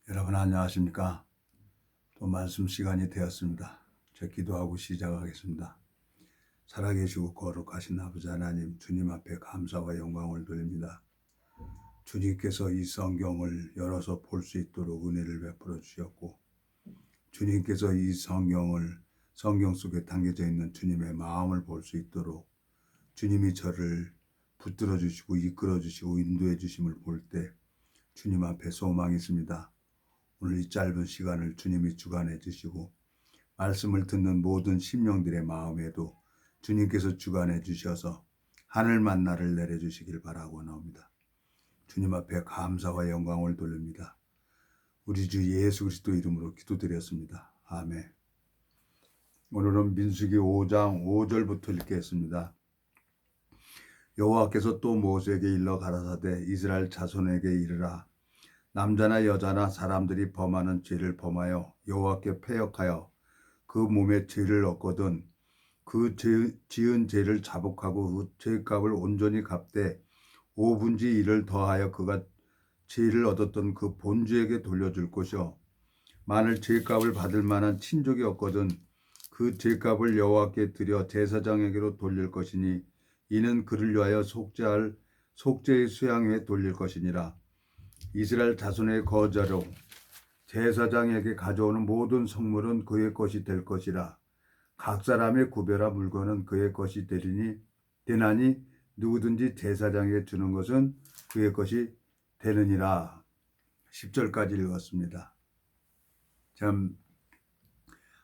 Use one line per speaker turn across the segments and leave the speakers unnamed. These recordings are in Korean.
여러분 안녕하십니까? 또 말씀 시간이 되었습니다. 제 기도하고 시작하겠습니다. 살아계시고 거룩하신 아버지 하나님, 주님 앞에 감사와 영광을 돌립니다. 주님께서 이 성경을 열어서 볼 수 있도록 은혜를 베풀어 주셨고, 주님께서 이 성경 속에 담겨져 있는 주님의 마음을 볼 수 있도록 주님이 저를 붙들어 주시고 이끌어 주시고 인도해 주심을 볼 때 주님 앞에 소망이 있습니다. 오늘 이 짧은 시간을 주님이 주관해 주시고 말씀을 듣는 모든 심령들의 마음에도 주님께서 주관해 주셔서 하늘 만나를 내려주시길 바라고 나옵니다. 주님 앞에 감사와 영광을 돌립니다. 우리 주 예수 그리스도 이름으로 기도드렸습니다. 아멘. 오늘은 민수기 5장 5절부터 읽겠습니다. 여호와께서 또 모세에게 일러 가라사대 이스라엘 자손에게 이르라. 남자나 여자나 사람들이 범하는 죄를 범하여 여호와께 패역하여 그 몸에 죄를 얻거든 그 지은 죄를 자복하고 그 죄값을 온전히 갚되 5분의 1을 더하여 그가 죄를 얻었던 그 본주에게 돌려줄 것이요 만일 죄값을 받을 만한 친족이 없거든 그 죄값을 여호와께 드려 제사장에게로 돌릴 것이니 이는 그를 위하여 속죄의 수양회에 돌릴 것이니라. 이스라엘 자손의 거저로 제사장에게 가져오는 모든 성물은 그의 것이 될 것이라. 각 사람의 구별한 물건은 그의 것이 되나니 누구든지 제사장에게 주는 것은 그의 것이 되느니라. 10절까지 읽었습니다. 참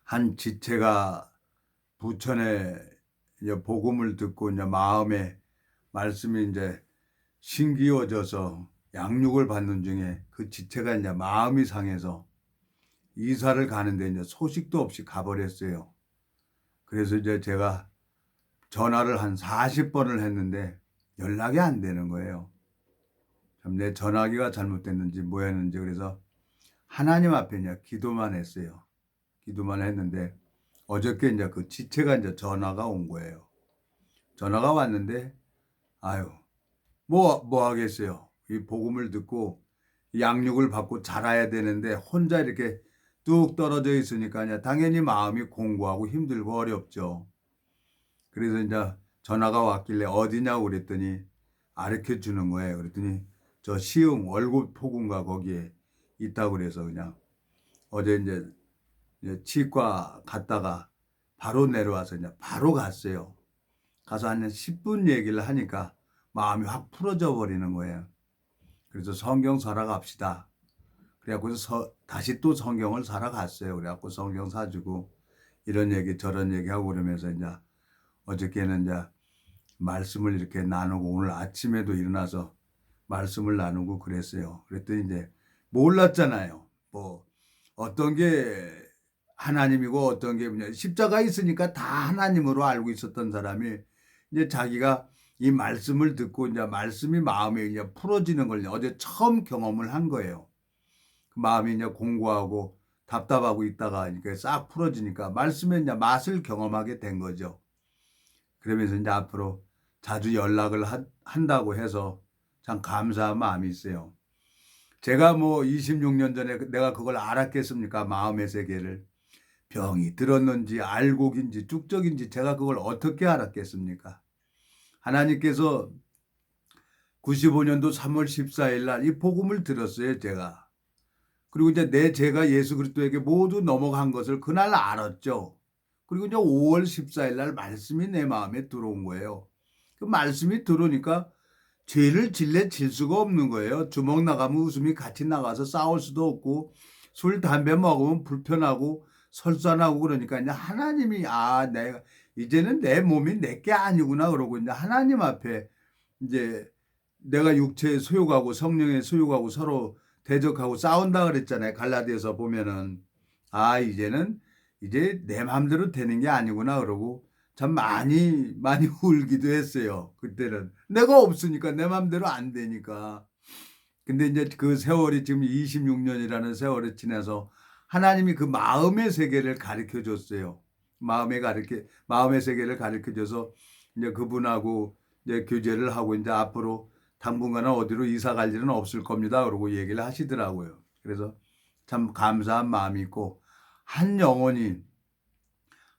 한 지체가 부천에 이제 복음을 듣고 이제 마음에 말씀이 이제 신기워져서 양육을 받는 중에 그 지체가 이제 마음이 상해서 이사를 가는데 이제 소식도 없이 가버렸어요. 그래서 이제 제가 전화를 한 40번을 했는데 연락이 안 되는 거예요. 참 내 전화기가 잘못됐는지 뭐였는지 그래서 하나님 앞에 이제 기도만 했어요. 기도만 했는데 어저께 이제 그 지체가 이제 전화가 온 거예요. 전화가 왔는데 아유 뭐 하겠어요. 이 복음을 듣고 양육을 받고 자라야 되는데 혼자 이렇게 뚝 떨어져 있으니까 당연히 마음이 공고하고 힘들고 어렵죠. 그래서 이제 전화가 왔길래 어디냐고 그랬더니 가르쳐 주는 거예요. 그랬더니 저 시흥 월곶포군가 거기에 있다고 그래서 그냥 어제 이제 치과 갔다가 바로 내려와서 이제 바로 갔어요. 가서 한 10분 얘기를 하니까 마음이 확 풀어져 버리는 거예요. 그래서 성경 사러 갑시다. 그래갖고 다시 또 성경을 사러 갔어요. 그래갖고 성경 사주고 이런 얘기 저런 얘기하고 그러면서 이제 어저께는 이제 말씀을 이렇게 나누고 오늘 아침에도 일어나서 말씀을 나누고 그랬어요. 그랬더니 이제 몰랐잖아요. 뭐 어떤 게 하나님이고 어떤 게 십자가 있으니까 다 하나님으로 알고 있었던 사람이 이제 자기가 이 말씀을 듣고 이제 말씀이 마음에 이제 풀어지는 걸 어제 처음 경험을 한 거예요. 그 마음이 이제 공고하고 답답하고 있다가 이렇게 싹 풀어지니까 말씀의 이제 맛을 경험하게 된 거죠. 그러면서 이제 앞으로 자주 연락을 한다고 해서 참 감사한 마음이 있어요. 제가 뭐 26년 전에 내가 그걸 알았겠습니까? 마음의 세계를. 병이 들었는지 알곡인지 축적인지 제가 그걸 어떻게 알았겠습니까? 하나님께서 95년도 3월 14일 날 이 복음을 들었어요, 제가. 그리고 이제 내 죄가 예수 그리스도에게 모두 넘어간 것을 그날 알았죠. 그리고 이제 5월 14일 날 말씀이 내 마음에 들어온 거예요. 그 말씀이 들어오니까 죄를 질 수가 없는 거예요. 주먹 나가면 웃음이 같이 나가서 싸울 수도 없고 술, 담배 먹으면 불편하고 설산하고 그러니까 이제 하나님이 내가 이제는 내 몸이 내게 아니구나 그러고 이제 하나님 앞에 이제 내가 육체의 소욕하고 성령의 소욕하고 서로 대적하고 싸운다 그랬잖아요. 갈라디아서 보면은 이제는 이제 내 마음대로 되는 게 아니구나 그러고 참 많이 울기도 했어요. 그때는 내가 없으니까 내 마음대로 안 되니까. 근데 이제 그 세월이 지금 26년이라는 세월이 지나서 하나님이 그 마음의 세계를 가르쳐 줬어요. 마음의 세계를 가르쳐 줘서 이제 그분하고 이제 교제를 하고 이제 앞으로 당분간은 어디로 이사 갈 일은 없을 겁니다. 그러고 얘기를 하시더라고요. 그래서 참 감사한 마음이 있고, 한 영혼이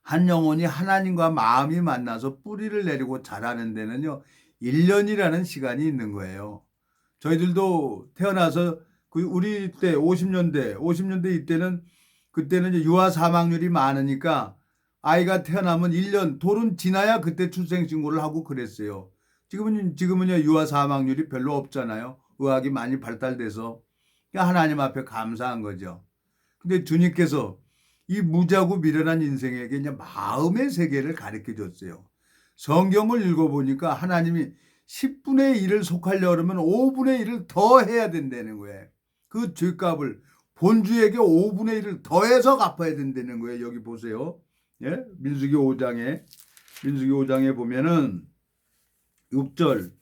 하나님과 마음이 만나서 뿌리를 내리고 자라는 데는요, 1년이라는 시간이 있는 거예요. 저희들도 태어나서 우리 때 50년대 이때는, 그때는 이제 유아 사망률이 많으니까 아이가 태어나면 1년 돌은 지나야 그때 출생신고를 하고 그랬어요. 지금은요 유아 사망률이 별로 없잖아요. 의학이 많이 발달돼서. 그러니까 하나님 앞에 감사한 거죠. 근데 주님께서 이 무자고 미련한 인생에게 이제 마음의 세계를 가르쳐 줬어요. 성경을 읽어보니까 하나님이 10분의 1을 속하려 그러면 5분의 1을 더 해야 된다는 거예요. 그 죄값을 본주에게 5분의 1을 더해서 갚아야 된다는 거예요. 여기 보세요. 예? 민수기 5장에 보면은 6절,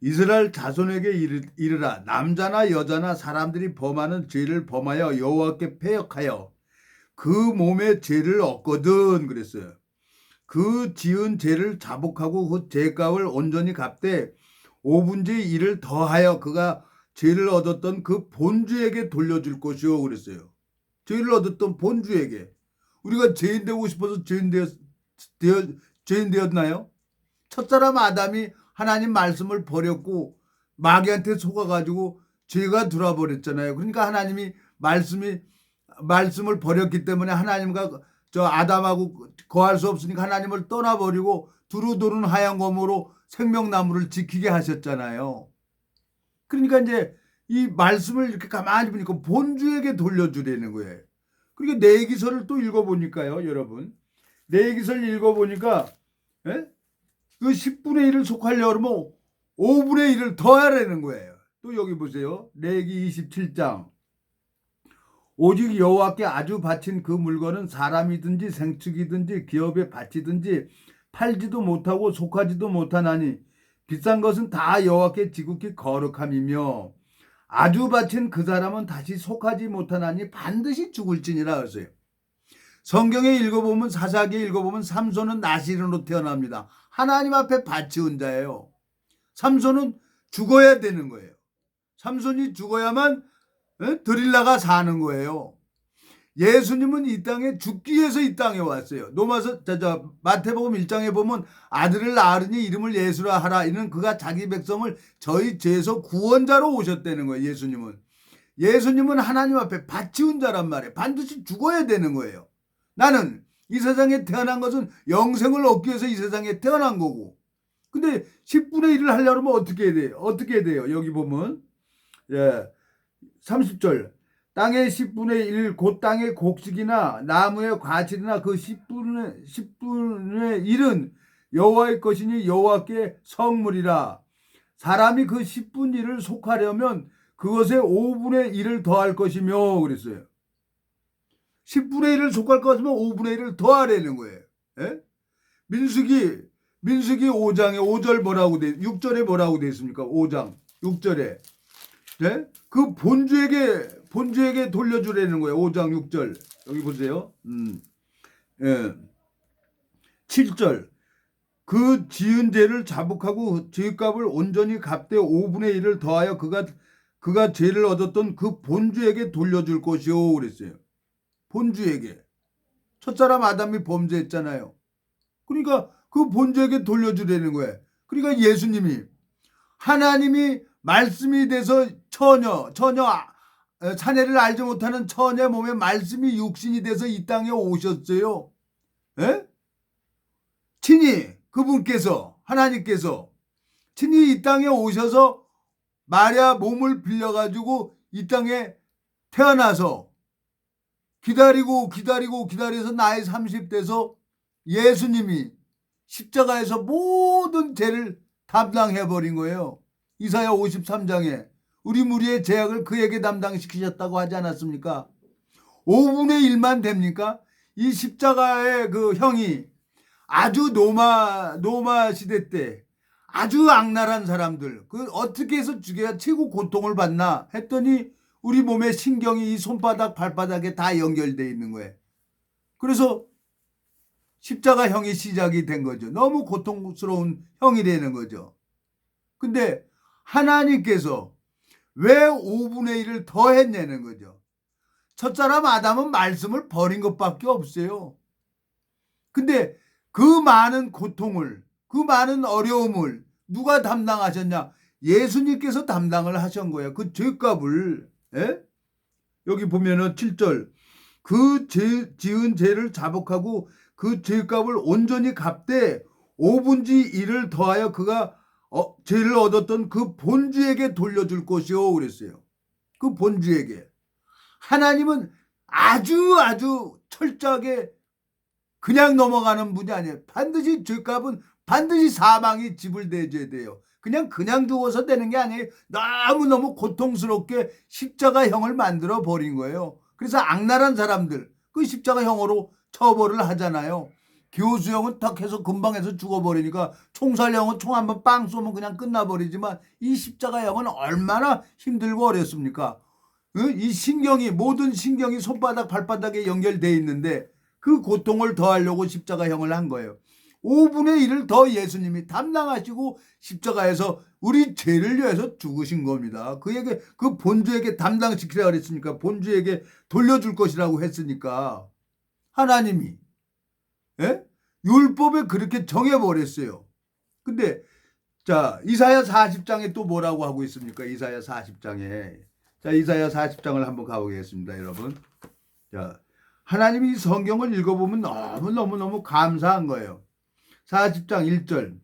이스라엘 자손에게 이르라. 남자나 여자나 사람들이 범하는 죄를 범하여 여호와께 패역하여 그 몸에 죄를 얻거든 그랬어요. 그 지은 죄를 자복하고 그 죄값을 온전히 갚되 5분의 1을 더하여 그가 죄를 얻었던 그 본주에게 돌려줄 것이요 그랬어요. 죄를 얻었던 본주에게. 우리가 죄인 되고 싶어서 죄인 되었나요? 첫사람 아담이 하나님 말씀을 버렸고 마귀한테 속아가지고 죄가 들어와 버렸잖아요. 그러니까 하나님이 말씀을 버렸기 때문에 하나님과 저 아담하고 거할 수 없으니까 하나님을 떠나버리고 두루 도는 하얀 검으로 생명나무를 지키게 하셨잖아요. 그러니까 이제 이 말씀을 이렇게 가만히 보니까 본주에게 돌려주려는 거예요. 그러니까 내기서를 또 읽어보니까요, 여러분. 내기서를 읽어보니까, 예? 그 10분의 1을 속하려고 그러면 5분의 1을 더하라는 거예요. 또 여기 보세요. 레위기 27장. 오직 여호와께 아주 바친 그 물건은 사람이든지 생축이든지 기업에 바치든지 팔지도 못하고 속하지도 못하나니 비싼 것은 다 여호와께 지극히 거룩함이며 아주 바친 그 사람은 다시 속하지 못하나니 반드시 죽을지니라 하세요. 성경에 읽어보면, 사사기에 읽어보면 삼손은 나실인으로 태어납니다. 하나님 앞에 바치운 자예요. 삼손은 죽어야 되는 거예요. 삼손이 죽어야만 드릴라가 사는 거예요. 예수님은 이 땅에 죽기 위해서 이 땅에 왔어요. 마태복음 1장에 보면 아들을 낳으니 이름을 예수라 하라. 이는 그가 자기 백성을 저희 죄에서 구원자로 오셨다는 거예요. 예수님은 하나님 앞에 바치운 자란 말이에요. 반드시 죽어야 되는 거예요. 나는 이 세상에 태어난 것은 영생을 얻기 위해서 이 세상에 태어난 거고. 근데 10분의 1을 하려면 어떻게 해야 돼요? 어떻게 돼요? 여기 보면 30절, 땅의 10분의 1 곧 땅의 곡식이나 나무의 과실이나 그 10분의 1은 여호와의 것이니 여호와께 성물이라. 사람이 그 10분의 1을 속하려면 그것에 5분의 1을 더할 것이며 그랬어요. 10분의 1을 속할 것 같으면 5분의 1을 더하라는 거예요. 예? 민수기 5장에 5절 6절에 뭐라고 되어 있습니까? 5장 6절에. 네? 그 본주에게 돌려주라는 거예요. 5장 6절. 여기 보세요. 7절. 그 지은 죄를 자복하고 죄값을 온전히 갚되 5분의 1을 더하여 그가 죄를 얻었던 그 본주에게 돌려줄 것이요 그랬어요. 본주에게. 첫사람 아담이 범죄했잖아요. 그러니까 그 본주에게 돌려주라는 거예요. 그러니까 예수님이 하나님이 말씀이 돼서 자네를 알지 못하는 처녀 몸에 말씀이 육신이 돼서 이 땅에 오셨어요. 에? 친히 그분께서 하나님께서 친히 이 땅에 오셔서 마리아 몸을 빌려가지고 이 땅에 태어나서 기다려서 나이 30대에서 예수님이 십자가에서 모든 죄를 담당해버린 거예요. 이사야 53장에 우리 무리의 죄악을 그에게 담당시키셨다고 하지 않았습니까? 5분의 1만 됩니까? 이 십자가의 그 형이 아주 노마 시대 때 아주 악랄한 사람들, 그 어떻게 해서 죽여야 최고 고통을 받나 했더니 우리 몸의 신경이 이 손바닥, 발바닥에 다 연결되어 있는 거예요. 그래서 십자가 형이 시작이 된 거죠. 너무 고통스러운 형이 되는 거죠. 근데 하나님께서 왜 5분의 1을 더 했냐는 거죠. 첫사람 아담은 말씀을 버린 것밖에 없어요. 근데 그 많은 고통을, 그 많은 어려움을 누가 담당하셨냐? 예수님께서 담당을 하신 거예요. 그 죄값을. 예? 여기 보면은 7절 그 지은 죄를 자복하고 그 죄값을 온전히 갚되 5분지 1을 더하여 그가 죄를 얻었던 그 본주에게 돌려줄 것이요 그랬어요. 그 본주에게. 하나님은 아주 철저하게 그냥 넘어가는 분이 아니에요. 반드시 죄값은 반드시 사망이 지불되어야 돼요. 그냥 죽어서 되는 게 아니에요. 너무너무 고통스럽게 십자가형을 만들어 버린 거예요. 그래서 악랄한 사람들 그 십자가형으로 처벌을 하잖아요. 교수형은 탁 해서 금방 해서 죽어버리니까 총살형은 총 한번 빵 쏘면 그냥 끝나버리지만 이 십자가형은 얼마나 힘들고 어렵습니까? 이 신경이 모든 신경이 손바닥 발바닥에 연결되어 있는데 그 고통을 더하려고 십자가형을 한 거예요. 5분의 1을 더 예수님이 담당하시고 십자가에서 우리 죄를 위해서 죽으신 겁니다. 그에게 그 본주에게 담당시키라 그랬으니까 본주에게 돌려줄 것이라고 했으니까 하나님이 율법에 그렇게 정해버렸어요. 근데 자 이사야 40장에 또 뭐라고 하고 있습니까? 이사야 40장에 자 이사야 40장을 한번 가보겠습니다. 여러분. 자 하나님이 성경을 읽어보면 너무너무 감사한 거예요. 40장 1절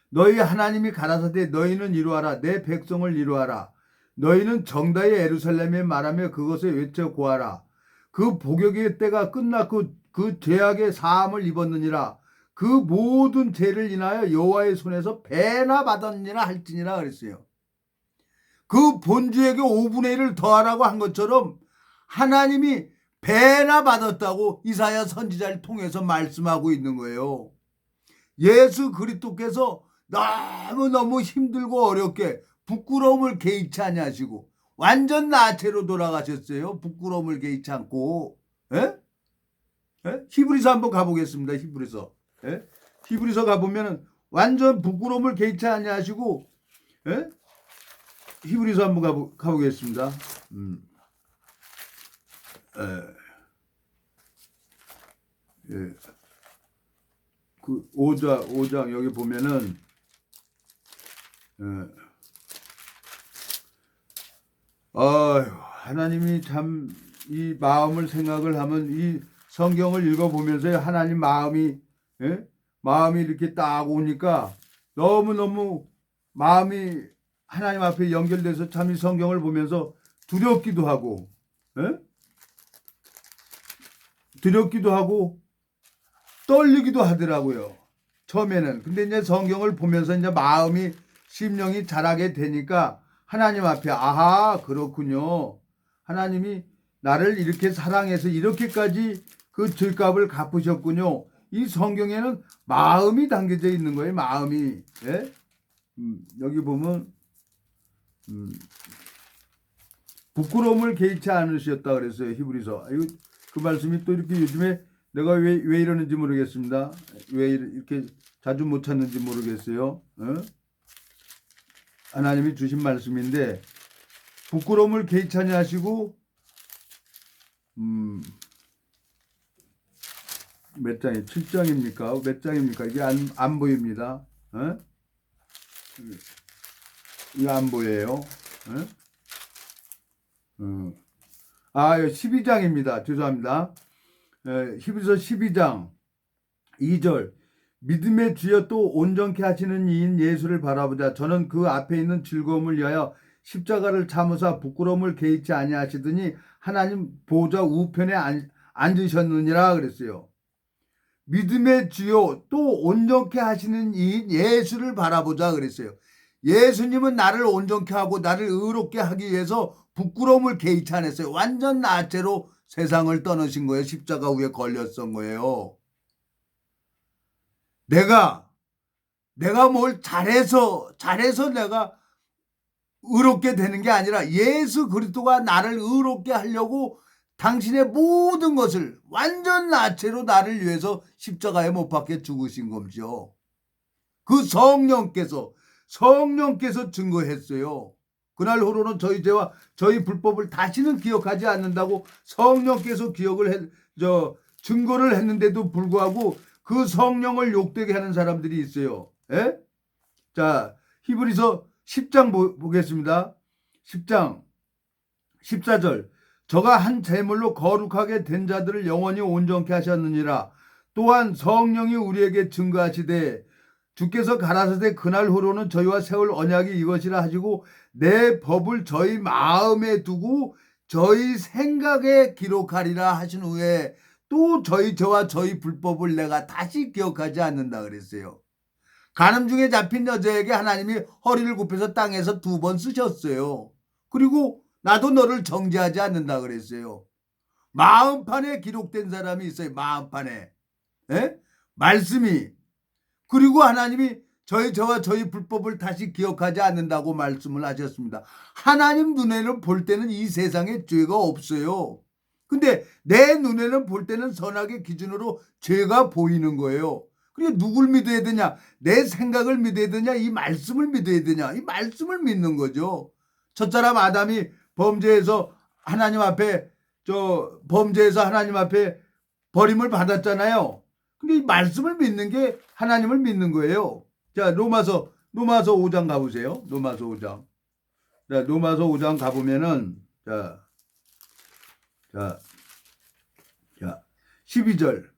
너희 하나님이 가라사대 너희는 이루어라 내 백성을 이루어라 너희는 정다의 예루살렘에 말하며 그것에 외쳐 고하라 그 복역의 때가 끝났고 그 죄악의 사함을 입었느니라 그 모든 죄를 인하여 여호와의 손에서 배나 받았느니라 할지니라 그랬어요. 그 본주에게 5분의 1을 더하라고 한 것처럼 하나님이 배나 받았다고 이사야 선지자를 통해서 말씀하고 있는 거예요. 예수 그리스도께서 너무너무 힘들고 어렵게 부끄러움을 개의치 아니하시고 완전 나체로 돌아가셨어요. 부끄러움을 개의치 않고. 에? 히브리서 한번 가보겠습니다. 히브리서. 히브리서 가보면 완전 부끄러움을 개의치 아니하시고 히브리서 한번 가보겠습니다. 그 5장 여기 보면은 하나님이 참 이 마음을 생각을 하면 이 성경을 읽어보면서 하나님 마음이 이렇게 딱 오니까 너무너무 마음이 하나님 앞에 연결돼서 참 이 성경을 보면서 두렵기도 하고 두렵기도 하고 떨리기도 하더라고요. 처음에는. 근데 이제 성경을 보면서 이제 마음이 심령이 자라게 되니까 하나님 앞에 아하 그렇군요. 하나님이 나를 이렇게 사랑해서 이렇게까지 그 죄값을 갚으셨군요. 이 성경에는 마음이 담겨져 있는 거예요. 마음이. 여기 보면 부끄러움을 개의치 않으셨다 그랬어요. 히브리서. 그 말씀이 또 이렇게 요즘에 내가 왜 이러는지 모르겠습니다. 왜 이렇게 자주 못 찾는지 모르겠어요. 하나님이 주신 말씀인데 부끄러움을 개의치 아니하시고 몇 장이 7장입니까? 몇 장입니까? 이게 안 보입니다. 이거 안 보여요. 12장입니다. 죄송합니다. 히브리서 12장 2절 믿음의 주여 또 온전케 하시는 이인 예수를 바라보자. 저는 그 앞에 있는 즐거움을 위하여 십자가를 참으사 부끄러움을 개의치 아니하시더니 하나님 보좌 우편에 앉으셨느니라 그랬어요. 믿음의 주여 또 온전케 하시는 이인 예수를 바라보자 그랬어요. 예수님은 나를 온전케 하고 나를 의롭게 하기 위해서 부끄러움을 개의치 않았어요. 완전 나체로 세상을 떠나신 거예요. 십자가 위에 걸렸던 거예요. 내가 뭘 잘해서 내가 의롭게 되는 게 아니라 예수 그리스도가 나를 의롭게 하려고 당신의 모든 것을 완전 나체로 나를 위해서 십자가에 못 박혀 죽으신 거죠. 그 성령께서 증거했어요. 그날 후로는 저희 죄와 저희 불법을 다시는 기억하지 않는다고 성령께서 증거를 했는데도 불구하고 그 성령을 욕되게 하는 사람들이 있어요. 예? 자, 히브리서 10장 보겠습니다. 10장 14절. 저가 한 제물로 거룩하게 된 자들을 영원히 온전케 하셨느니라. 또한 성령이 우리에게 증거하시되 주께서 가라사대 그날 후로는 저희와 세울 언약이 이것이라 하시고 내 법을 저희 마음에 두고 저희 생각에 기록하리라 하신 후에 또 저희 죄와 저희 불법을 내가 다시 기억하지 않는다 그랬어요. 간음 중에 잡힌 여자에게 하나님이 허리를 굽혀서 땅에서 2번 쓰셨어요. 그리고 나도 너를 정죄하지 않는다 그랬어요. 마음판에 기록된 사람이 있어요. 마음판에. 에? 말씀이. 그리고 하나님이 저희 죄와 저희 불법을 다시 기억하지 않는다고 말씀을 하셨습니다. 하나님 눈에는 볼 때는 이 세상에 죄가 없어요. 근데 내 눈에는 볼 때는 선악의 기준으로 죄가 보이는 거예요. 그러니까 누굴 믿어야 되냐? 내 생각을 믿어야 되냐? 이 말씀을 믿어야 되냐? 이 말씀을 믿는 거죠. 첫사람 아담이 범죄해서 하나님 앞에 버림을 받았잖아요. 근데 이 말씀을 믿는 게 하나님을 믿는 거예요. 자, 로마서 5장 가보세요. 로마서 5장. 자, 로마서 5장 가보면은, 자, 12절.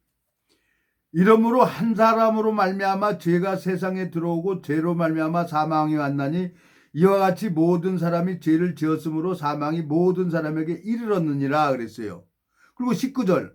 이러므로 한 사람으로 말미암아 죄가 세상에 들어오고 죄로 말미암아 사망이 왔나니 이와 같이 모든 사람이 죄를 지었으므로 사망이 모든 사람에게 이르렀느니라 그랬어요. 그리고 19절.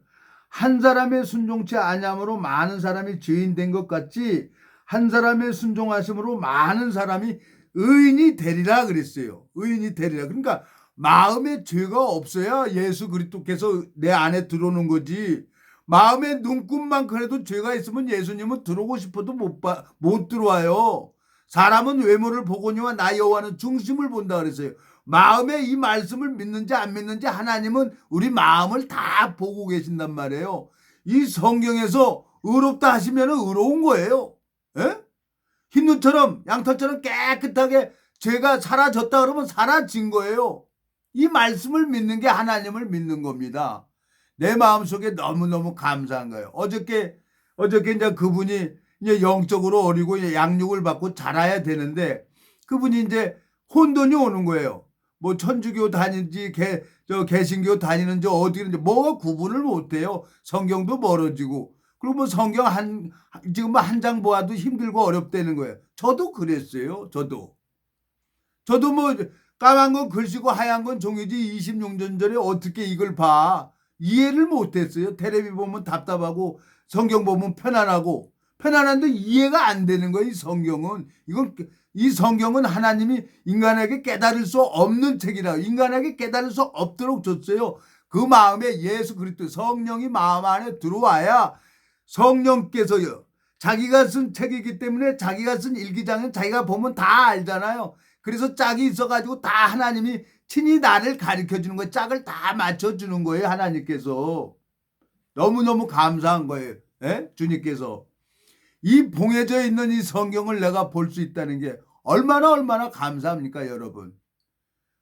한 사람의 순종치 아니함으로 많은 사람이 죄인 된 것 같이 한 사람의 순종하심으로 많은 사람이 의인이 되리라 그랬어요. 의인이 되리라. 그러니까 마음에 죄가 없어야 예수 그리스도께서 내 안에 들어오는 거지. 마음에 눈금만 해도 죄가 있으면 예수님은 들어오고 싶어도 못 들어와요. 사람은 외모를 보거니와 나 여호와는 중심을 본다 그랬어요. 마음에 이 말씀을 믿는지 안 믿는지 하나님은 우리 마음을 다 보고 계신단 말이에요. 이 성경에서 의롭다 하시면 의로운 거예요. 에? 흰눈처럼 양털처럼 깨끗하게 죄가 사라졌다 그러면 사라진 거예요. 이 말씀을 믿는 게 하나님을 믿는 겁니다. 내 마음속에 너무너무 감사한 거예요. 어저께 이제 그분이 이제 영적으로 어리고 양육을 받고 자라야 되는데 그분이 이제 혼돈이 오는 거예요. 뭐 천주교 다니는지 개신교 다니는지 어디든지 뭐가 구분을 못해요. 성경도 멀어지고 그리고 뭐 성경 지금 한 장 보아도 힘들고 어렵다는 거예요. 저도 그랬어요. 저도 뭐 까만 건 글씨고 하얀 건 종이지 26년 전에 어떻게 이걸 봐. 이해를 못했어요. 텔레비 보면 답답하고 성경 보면 편안한데 이해가 안 되는 거예요. 이 성경은 하나님이 인간에게 깨달을 수 없는 책이라 인간에게 깨달을 수 없도록 줬어요. 그 마음에 예수 그리스도 성령이 마음 안에 들어와야 성령께서요. 자기가 쓴 책이기 때문에 자기가 쓴 일기장은 자기가 보면 다 알잖아요. 그래서 짝이 있어가지고 다 하나님이 친히 나를 가르쳐주는 거예요. 짝을 다 맞춰주는 거예요. 하나님께서. 너무너무 감사한 거예요. 에? 주님께서. 이 봉해져 있는 이 성경을 내가 볼 수 있다는 게 얼마나 감사합니까 여러분.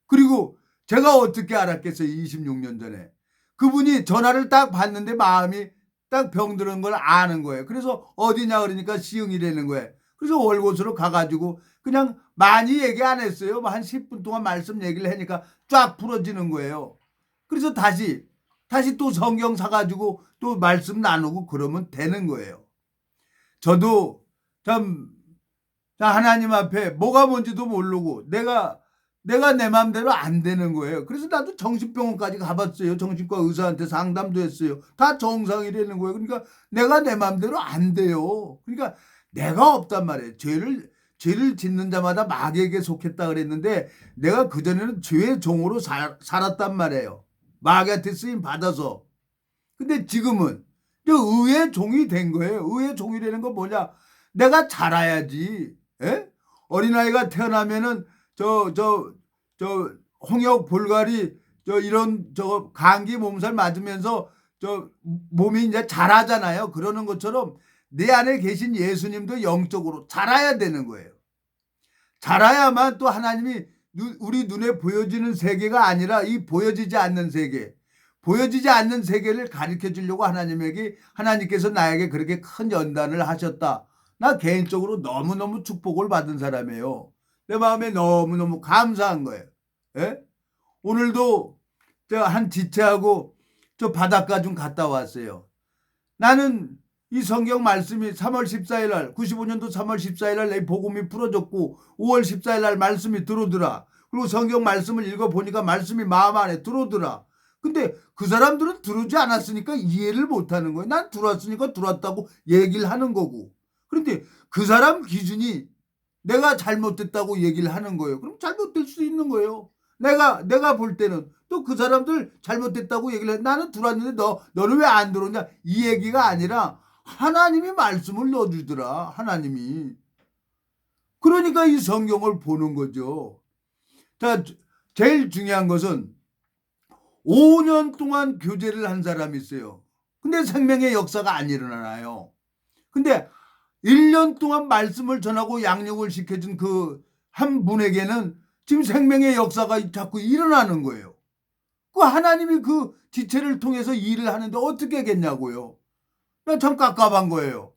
그리고 제가 어떻게 알았겠어요. 26년 전에. 그분이 전화를 딱 받는데 마음이 딱 병드는 걸 아는 거예요. 그래서 어디냐 그러니까 시흥이라는 거예요. 그래서 월곶으로 가가지고 그냥 많이 얘기 안 했어요. 한 10분 동안 말씀 얘기를 하니까 쫙 풀어지는 거예요. 그래서 다시 또 성경 사가지고 또 말씀 나누고 그러면 되는 거예요. 저도 참 하나님 앞에 뭐가 뭔지도 모르고 내가 내 마음대로 안 되는 거예요. 그래서 나도 정신병원까지 가봤어요. 정신과 의사한테 상담도 했어요. 다 정상이라는 거예요. 그러니까 내가 내 마음대로 안 돼요. 그러니까 내가 없단 말이에요. 죄를 짓는 자마다 마귀에게 속했다 그랬는데 내가 그전에는 죄의 종으로 살았단 말이에요. 마귀한테 쓰임 받아서. 근데 지금은 의의 종이 된 거예요. 의의 종이라는 건 뭐냐? 내가 자라야지. 에? 어린아이가 태어나면은 홍역, 볼가리, 이런 감기 몸살 맞으면서 몸이 이제 자라잖아요. 그러는 것처럼 내 안에 계신 예수님도 영적으로 자라야 되는 거예요. 자라야만 또 하나님이 우리 눈에 보여지는 세계가 아니라 이 보여지지 않는 세계, 보여지지 않는 세계를 가르쳐 주려고 하나님께서 나에게 그렇게 큰 연단을 하셨다. 나 개인적으로 너무너무 축복을 받은 사람이에요. 내 마음에 너무너무 감사한 거예요. 예? 오늘도 저 한 지체하고 저 바닷가 좀 갔다 왔어요. 나는 이 성경 말씀이 3월 14일 날 95년도 3월 14일 날 내 복음이 풀어졌고 5월 14일 날 말씀이 들어오더라. 그리고 성경 말씀을 읽어보니까 말씀이 마음 안에 들어오더라. 근데 그 사람들은 들어오지 않았으니까 이해를 못하는 거예요. 난 들어왔으니까 들어왔다고 얘기를 하는 거고. 그런데 그 사람 기준이 내가 잘못됐다고 얘기를 하는 거예요. 그럼 잘못될 수 있는 거예요. 내가 볼 때는 또 그 사람들 잘못됐다고 얘기를 해. 나는 들어왔는데 너는 왜 안 들어오냐? 이 얘기가 아니라 하나님이 말씀을 넣어주더라. 하나님이. 그러니까 이 성경을 보는 거죠. 자, 제일 중요한 것은 5년 동안 교제를 한 사람이 있어요. 근데 생명의 역사가 안 일어나요. 근데 1년 동안 말씀을 전하고 양육을 시켜준 그 한 분에게는 지금 생명의 역사가 자꾸 일어나는 거예요. 그 하나님이 그 지체를 통해서 일을 하는데 어떻게 하겠냐고요. 나 참 깝깝한 거예요.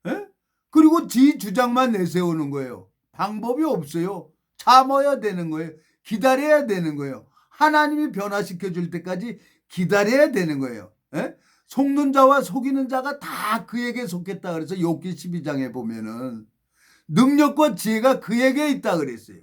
에? 그리고 지 주장만 내세우는 거예요. 방법이 없어요. 참아야 되는 거예요. 기다려야 되는 거예요. 하나님이 변화시켜 줄 때까지 기다려야 되는 거예요. 에? 속는 자와 속이는 자가 다 그에게 속했다 그래서 욥기 12장에 보면은 능력과 지혜가 그에게 있다 그랬어요.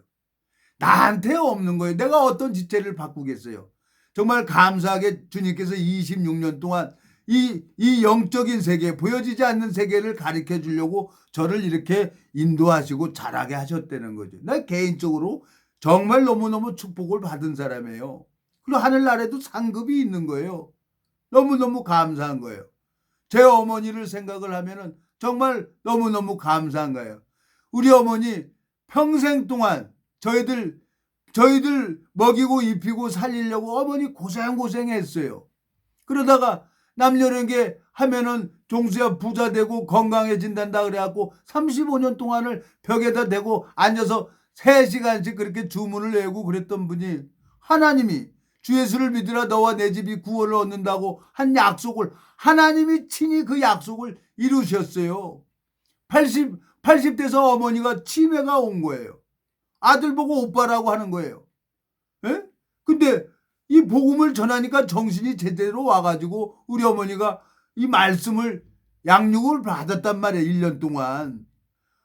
나한테 없는 거예요. 내가 어떤 지체를 바꾸겠어요. 정말 감사하게 주님께서 26년 동안 이 영적인 세계, 보여지지 않는 세계를 가르쳐 주려고 저를 이렇게 인도하시고 자라게 하셨다는 거죠. 나 개인적으로 정말 너무너무 축복을 받은 사람이에요. 그리고 하늘나라에도 상급이 있는 거예요. 너무너무 감사한 거예요. 제 어머니를 생각을 하면은 정말 너무너무 감사한 거예요. 우리 어머니 평생 동안 저희들 먹이고 입히고 살리려고 어머니 고생했어요. 그러다가 남녀에게 하면은 종수야 부자 되고 건강해진단다 그래갖고 35년 동안을 벽에다 대고 앉아서 3시간씩 그렇게 주문을 외우고 그랬던 분이 하나님이 주 예수를 믿으라 너와 내 집이 구원을 얻는다고 한 약속을 하나님이 친히 그 약속을 이루셨어요. 80대에서 어머니가 치매가 온 거예요. 아들 보고 오빠라고 하는 거예요. 에? 근데 이 복음을 전하니까 정신이 제대로 와가지고 우리 어머니가 이 말씀을 양육을 받았단 말이에요. 1년 동안.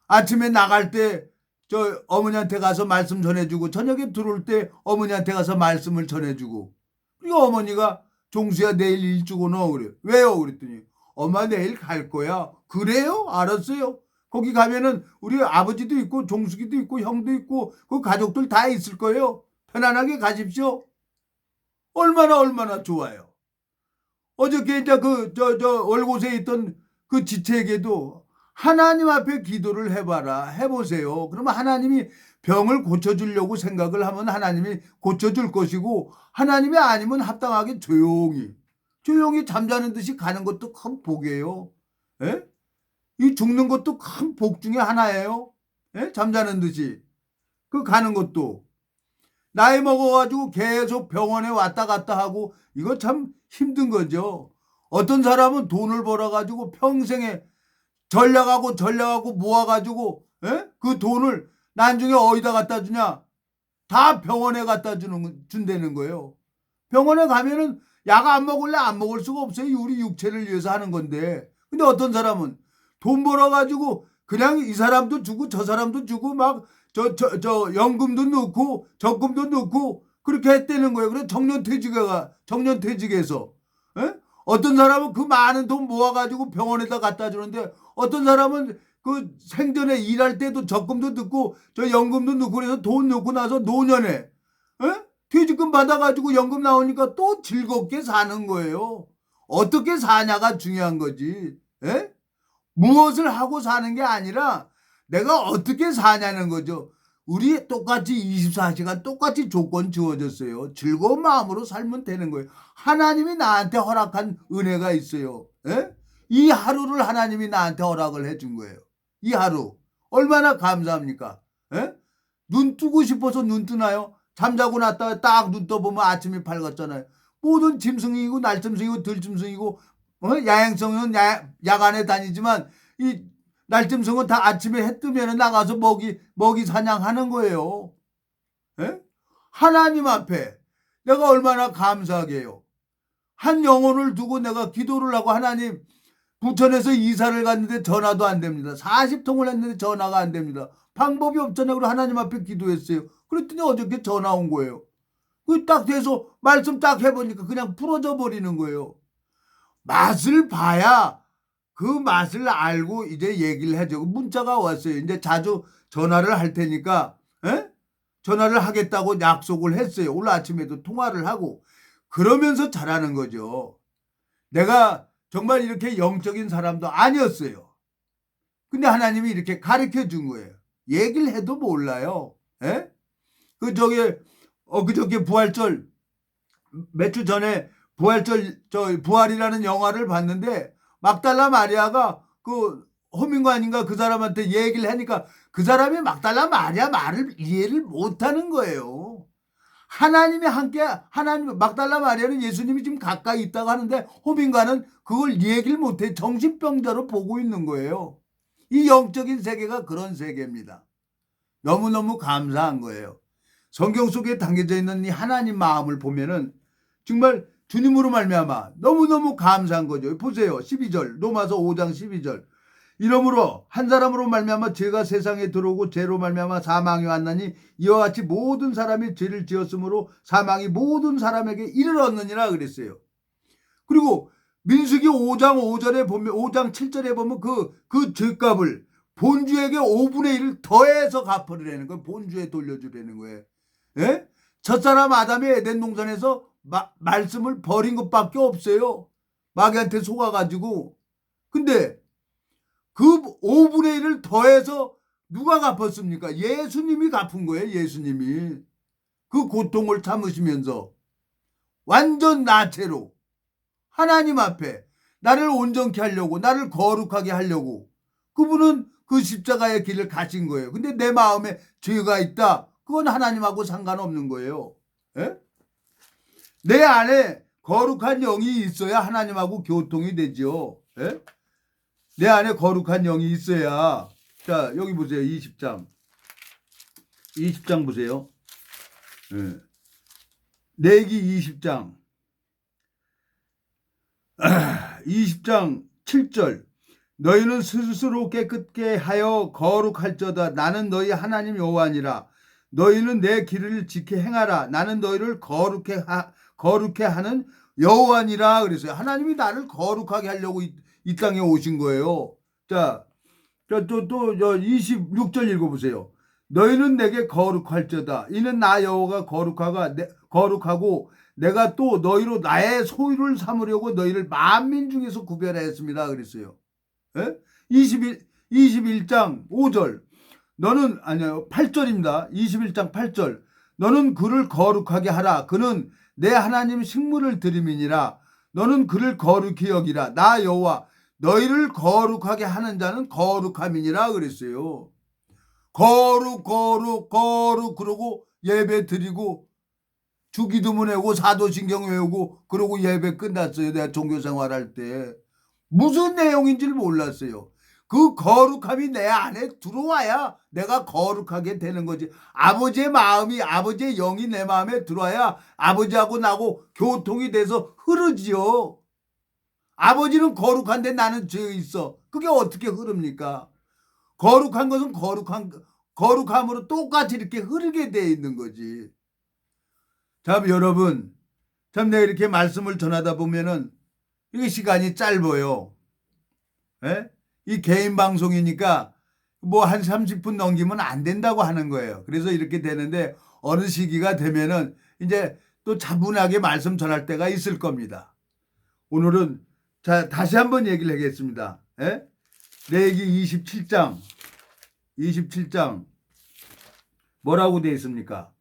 아침에 나갈 때 저 어머니한테 가서 말씀 전해주고 저녁에 들어올 때 어머니한테 가서 말씀을 전해주고 그리고 어머니가 종수야 내일 일찍 오너 그래요. 왜요? 그랬더니 엄마 내일 갈 거야. 그래요? 알았어요. 거기 가면은 우리 아버지도 있고 종숙이도 있고 형도 있고 그 가족들 다 있을 거예요. 편안하게 가십시오. 얼마나 좋아요. 어저께 이제 저 월곶에 있던 그 지체에게도 하나님 앞에 기도를 해봐라. 해보세요. 그러면 하나님이 병을 고쳐주려고 생각을 하면 하나님이 고쳐줄 것이고 하나님이 아니면 합당하게 조용히 잠자는 듯이 가는 것도 큰 복이에요. 에? 이 죽는 것도 큰 복 중에 하나예요. 에? 잠자는 듯이. 그 가는 것도. 나이 먹어가지고 계속 병원에 왔다 갔다 하고 이거 참 힘든 거죠. 어떤 사람은 돈을 벌어가지고 평생에 전략하고 모아가지고 그 돈을 나중에 어디다 갖다 주냐? 다 병원에 갖다 준다는 거예요. 병원에 가면은 약 안 먹을래 안 먹을 수가 없어요. 우리 육체를 위해서 하는 건데. 근데 어떤 사람은 돈 벌어가지고 그냥 이 사람도 주고 저 사람도 주고 막 저 연금도 넣고 적금도 넣고 그렇게 했다는 거예요. 그래서 정년퇴직에서 어떤 사람은 그 많은 돈 모아가지고 병원에다 갖다 주는데 어떤 사람은 그 생전에 일할 때도 적금도 넣고 저 연금도 넣고 그래서 돈 넣고 나서 노년에 퇴직금 받아가지고 연금 나오니까 또 즐겁게 사는 거예요. 어떻게 사냐가 중요한 거지. 무엇을 하고 사는 게 아니라 내가 어떻게 사냐는 거죠. 우리 똑같이 24시간 똑같이 조건 주어졌어요. 즐거운 마음으로 살면 되는 거예요. 하나님이 나한테 허락한 은혜가 있어요. 이 하루를 하나님이 나한테 허락을 해준 거예요. 이 하루 얼마나 감사합니까? 눈 뜨고 싶어서 눈 뜨나요? 잠자고 났다가 딱 눈 떠보면 아침이 밝았잖아요. 모든 짐승이고 날짐승이고 들짐승이고 야행성은 야간에 다니지만 이 날짐승은 다 아침에 해 뜨면 나가서 먹이 사냥하는 거예요. 예? 하나님 앞에 내가 얼마나 감사하게 해요. 한 영혼을 두고 내가 기도를 하고 하나님 부천에서 이사를 갔는데 전화도 안 됩니다. 40통을 했는데 전화가 안 됩니다. 방법이 없잖아요. 그리고 하나님 앞에 기도했어요. 그랬더니 어저께 전화 온 거예요. 그 딱 돼서 말씀 딱 해보니까 그냥 풀어져 버리는 거예요. 맛을 봐야 그 맛을 알고 이제 얘기를 해줘. 문자가 왔어요. 이제 자주 전화를 할 테니까 전화를 하겠다고 약속을 했어요. 오늘 아침에도 통화를 하고 그러면서 잘하는 거죠. 내가 정말 이렇게 영적인 사람도 아니었어요. 근데 하나님이 이렇게 가르쳐 준 거예요. 얘기를 해도 몰라요. 그저께 부활절 몇 주 전에 부활이라는 영화를 봤는데 막달라 마리아가 그 호민관인가 그 사람한테 얘기를 하니까 그 사람이 막달라 마리아 말을 이해를 못하는 거예요. 하나님이 막달라 마리아는 예수님이 지금 가까이 있다고 하는데 호민관은 그걸 얘기를 못해 정신병자로 보고 있는 거예요. 이 영적인 세계가 그런 세계입니다. 너무너무 감사한 거예요. 성경 속에 담겨져 있는 이 하나님 마음을 보면은 정말 주님으로 말미암아 너무너무 감사한 거죠. 보세요. 12절 로마서 5장 12절 이러므로 한 사람으로 말미암아 죄가 세상에 들어오고 죄로 말미암아 사망이 왔나니 이와 같이 모든 사람이 죄를 지었으므로 사망이 모든 사람에게 이르렀느니라 그랬어요. 그리고 민수기 5장 5절에 보면 5장 7절에 보면 그 죄값을 본주에게 5분의 1을 더해서 갚으려는 거예요. 본주에 돌려주려는 거예요. 예? 첫사람 아담이 에덴 동산에서 말씀을 버린 것밖에 없어요. 마귀한테 속아가지고. 근데 그 5분의 1을 더해서 누가 갚았습니까? 예수님이 갚은 거예요. 예수님이. 그 고통을 참으시면서 완전 나체로 하나님 앞에 나를 온전케 하려고 나를 거룩하게 하려고 그분은 그 십자가의 길을 가신 거예요. 근데 내 마음에 죄가 있다. 그건 하나님하고 상관없는 거예요. 예? 내 안에 거룩한 영이 있어야 하나님하고 교통이 되죠. 예? 내 안에 거룩한 영이 있어야. 자, 여기 보세요. 20장. 20장 보세요. 예. 내기 20장. 20장 7절. 너희는 스스로 깨끗게 하여 거룩할저다. 나는 너희 하나님 여호와니라. 너희는 내 길을 지켜 행하라. 나는 너희를 거룩해 하는 여호와니라 그랬어요. 하나님이 나를 거룩하게 하려고 이 땅에 오신 거예요. 자, 또 26절 읽어보세요. 너희는 내게 거룩할저다. 이는 나 여호와가 거룩하고 내가 또 너희로 나의 소유를 삼으려고 너희를 만민 중에서 구별하였습니다. 그랬어요. 예? 21장 5절. 너는 아니요 8절입니다. 21장 8절. 너는 그를 거룩하게 하라. 그는 내 하나님 식물을 드림이니라. 너는 그를 거룩히 여기라. 나 여호와 너희를 거룩하게 하는 자는 거룩함이니라 그랬어요. 거룩 그러고 예배 드리고 주기도문 외우고 사도신경 외우고 그러고 예배 끝났어요. 내가 종교생활할 때. 무슨 내용인지를 몰랐어요. 그 거룩함이 내 안에 들어와야 내가 거룩하게 되는 거지. 아버지의 마음이 아버지의 영이 내 마음에 들어와야 아버지하고 나하고 교통이 돼서 흐르지요. 아버지는 거룩한데 나는 죄 있어. 그게 어떻게 흐릅니까? 거룩한 것은 거룩함으로 똑같이 이렇게 흐르게 돼 있는 거지. 참 여러분, 참 내가 이렇게 말씀을 전하다 보면은 이게 시간이 짧아요. 예? 이 개인 방송이니까 뭐 한 30분 넘기면 안 된다고 하는 거예요. 그래서 이렇게 되는데 어느 시기가 되면은 이제 또 차분하게 말씀 전할 때가 있을 겁니다. 오늘은 자 다시 한번 얘기를 하겠습니다. 예? 레위기 27장 뭐라고 되어 있습니까?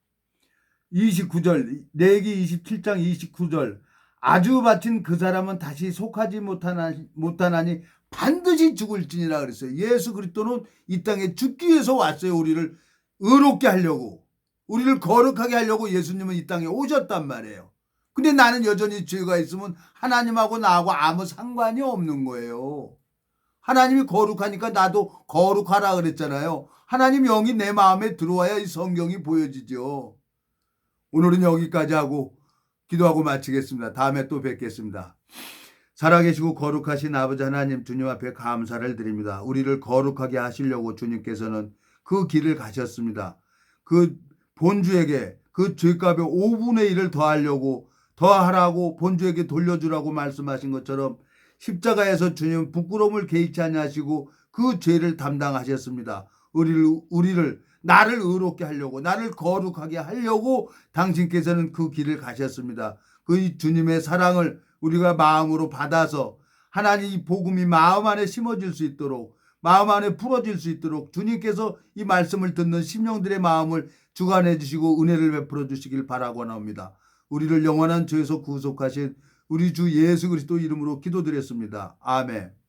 29절 레위기 27장 29절 아주 바친 그 사람은 다시 속하지 못하나니 반드시 죽을지니라 그랬어요. 예수 그리스도는 이 땅에 죽기 위해서 왔어요. 의롭게 하려고, 우리를 거룩하게 하려고 예수님은 이 땅에 오셨단 말이에요. 근데 나는 여전히 죄가 있으면 하나님하고 나하고 아무 상관이 없는 거예요. 하나님이 거룩하니까 나도 거룩하라 그랬잖아요. 하나님 영이 내 마음에 들어와야 이 성경이 보여지죠. 오늘은 여기까지 하고 기도하고 마치겠습니다. 다음에 또 뵙겠습니다. 살아계시고 거룩하신 아버지 하나님, 주님 앞에 감사를 드립니다. 우리를 거룩하게 하시려고 주님께서는 그 길을 가셨습니다. 그 본주에게 그 죄값의 5분의 1을 더하라고 본주에게 돌려주라고 말씀하신 것처럼 십자가에서 주님 부끄러움을 개의치 아니하시고 그 죄를 담당하셨습니다. 나를 의롭게 하려고, 나를 거룩하게 하려고 당신께서는 그 길을 가셨습니다. 그 주님의 사랑을 우리가 마음으로 받아서 하나님 이 복음이 마음 안에 심어질 수 있도록, 마음 안에 풀어질 수 있도록 주님께서 이 말씀을 듣는 심령들의 마음을 주관해 주시고 은혜를 베풀어 주시길 바라고나옵니다. 우리를 영원한 죄에서 구속하신 우리 주 예수 그리스도 이름으로 기도드렸습니다. 아멘.